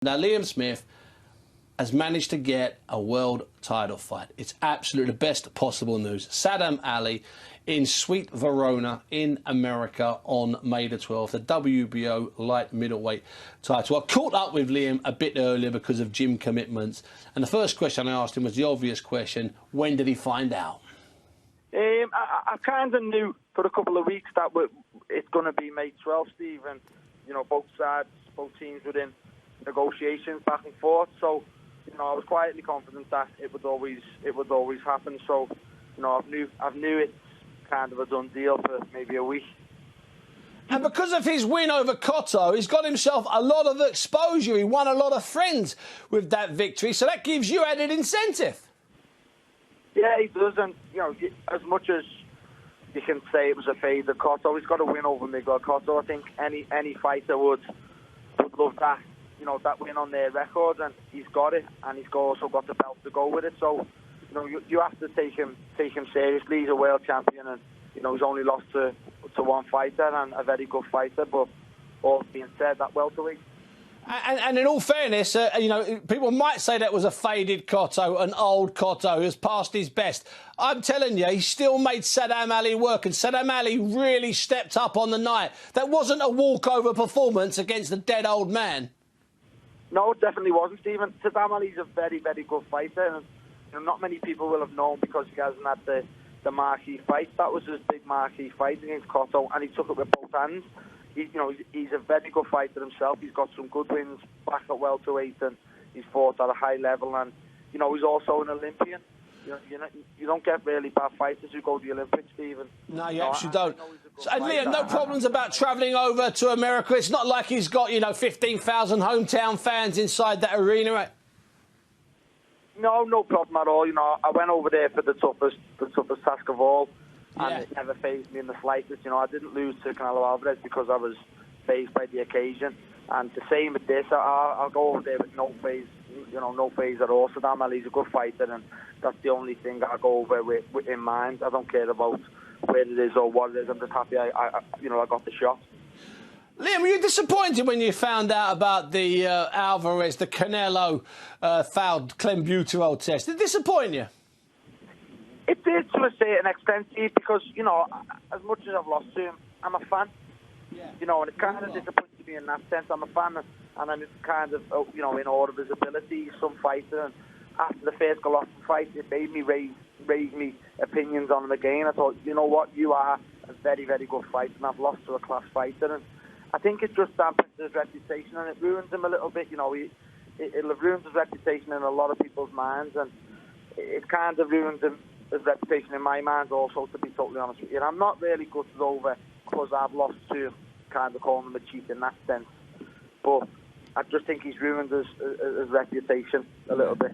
Now, Liam Smith has managed to get a world title fight. It's absolutely the best possible news. Sadam Ali in Sweet Verona in America on May the 12th, the WBO light middleweight title. I caught up with Liam a bit earlier because of gym commitments, and the first question I asked him was the obvious question: when did he find out? I kind of knew for a couple of weeks that it's going to be May 12th, Steve, and both sides, both teams were in negotiations back and forth. So I was quietly confident that it would always happen. So I knew it's kind of a done deal for maybe a week. And because of his win over Cotto, he's got himself a lot of exposure. He won a lot of friends with that victory, so that gives you added incentive. Yeah, he does, and as much as you can say it was a fade of Cotto, he's got to win over Miguel Cotto. I think any fighter would love that, that win on their record, and he's got it, and he's also got the belt to go with it. So, you have to take him seriously. He's a world champion, and he's only lost to one fighter, and a very good fighter. But all being said, that welterweight. And in all fairness, people might say that was a faded Cotto, an old Cotto who's past his best. I'm telling you, he still made Sadam Ali work, and Sadam Ali really stepped up on the night. That wasn't a walkover performance against a dead old man. No, it definitely wasn't, Stephen. Sadam Ali's a very, very good fighter, and not many people will have known because he hasn't had the marquee fight. That was his big marquee fight against Cotto, and he took it with both hands. He's a very good fighter himself. He's got some good wins back at welterweight, and he's fought at a high level. And he's also an Olympian. You don't get really bad fighters who go to the Olympics, Stephen. No, you actually don't. And Liam, no problems about travelling over to America. It's not like he's got 15,000 hometown fans inside that arena, right? No problem at all. I went over there for the toughest task of all. And yeah. It never fazed me in the slightest. I didn't lose to Canelo Alvarez because I was fazed by the occasion. And the same with this, I'll go over there with no faze, no faze at all. Sadam Ali's a good fighter, and that's the only thing I go over with in mind. I don't care about where it is or what it is. I'm just happy I got the shot. Liam, were you disappointed when you found out about the Alvarez, the Canelo failed clenbuterol test? Did it disappoint you? It did to a certain extent, Steve, because, as much as I've lost to him, I'm a fan. Yeah. And it kind of disappointed me in that sense. I'm a fan, and I'm kind of, in awe of his ability. He's some fighter, and after the first Golovkin fight, it made me raise me opinions on him again. I thought, you know what, you are a very, very good fighter, and I've lost to a class fighter. And I think it just dampens his reputation, and it ruins him a little bit. It'll ruin his reputation in a lot of people's minds, and it kind of ruins his reputation in my mind also, to be totally honest with you. And I'm not really gutted over because I've lost to kind of calling him a cheat in that sense. But I just think he's ruined his reputation a little bit.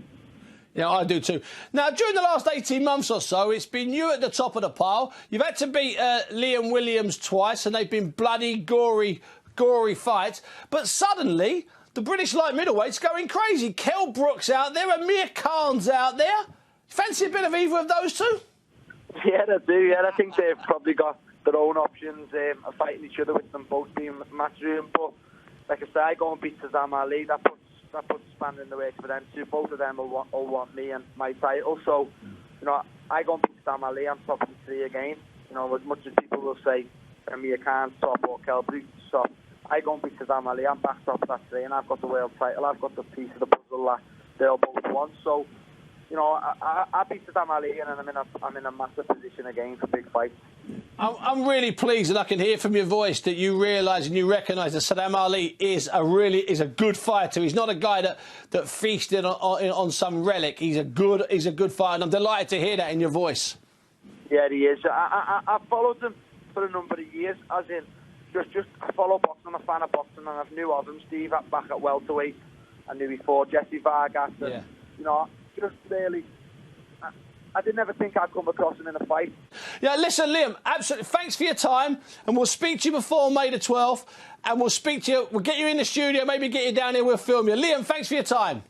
Yeah, I do too. Now, during the last 18 months or so, it's been you at the top of the pile. You've had to beat Liam Williams twice, and they've been bloody, gory fights. But suddenly, the British light middleweight's going crazy. Kell Brook's out there, Amir Khan's out there. Fancy a bit of either of those two? Yeah, they do. Yeah, I think they've probably got their own options of fighting each other with them both being matchroom. But like I say, I go and beat Sadam Ali. That puts a spanner in the works for them too. Both of them will want me and my title. So, I go and beat Sadam Ali. I'm top of the three again. As much as people will say Amir Khan's top or Kell Brook's top, I go and beat Sadam Ali. I'm back top of that three, and I've got the world title. I've got the piece of the puzzle that they'll both want. So, I beat Sadam Ali, and I'm in a massive position again for big fights. I'm really pleased, and I can hear from your voice that you realise and you recognise that Sadam Ali is a good fighter. He's not a guy that feasted on some relic. He's a good fighter, and I'm delighted to hear that in your voice. Yeah, he is. I followed him for a number of years, as in just I follow boxing. I'm a fan of boxing, and I've knew of him, Steve, back at welterweight. I knew he fought Jesse Vargas, and just really, I didn't ever think I'd come across him in a fight. Yeah, listen, Liam, absolutely, thanks for your time, and we'll speak to you before May the 12th, and we'll get you in the studio, maybe get you down here, we'll film you. Liam, thanks for your time.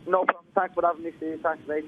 No problem, thanks for having me, Steve, thanks mate.